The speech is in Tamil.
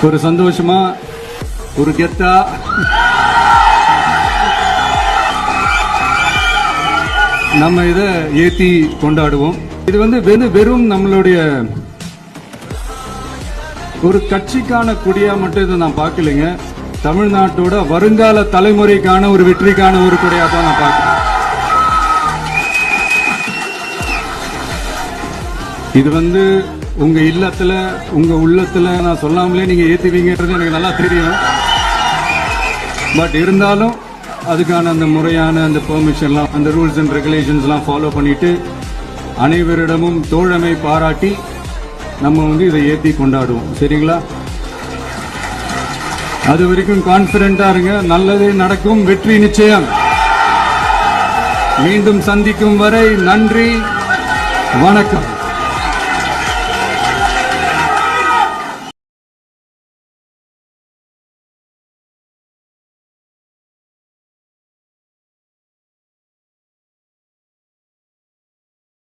ஒரு சந்தோஷமா ஒரு கெத்தா நம்ம இத ஏத்தி கொண்டாடுவோம். இது வெறும் நம்மளுடைய ஒரு கட்சிக்கான கொடியா மட்டும் இதை நான் பார்க்கலைங்க. தமிழ்நாட்டோட வருங்கால தலைமுறைக்கான ஒரு வெற்றிக்கான ஒரு கொடியா தான் நான் பார்க்கிறேன். இது உங்க இல்லத்துல உங்க உள்ளத்துல நான் சொல்லாமலே நீங்க ஏத்துவீங்கன்றது எனக்கு நல்லா தெரியும். பட் இருந்தாலும் அதுக்கான அந்த முறையான அந்த பெர்மிஷன்லாம் அந்த ரூல்ஸ் அண்ட் ரெகுலேஷன்ஸ்லாம் ஃபாலோ பண்ணிட்டு அனைவரிடமும் தோழமை பாராட்டி நம்ம இதை ஏற்றி கொண்டாடுவோம். சரிங்களா? அது வரைக்கும் கான்பிடென்டா இருங்க. நல்லதே நடக்கும். வெற்றி நிச்சயம். மீண்டும் சந்திக்கும் வரை நன்றி, வணக்கம்.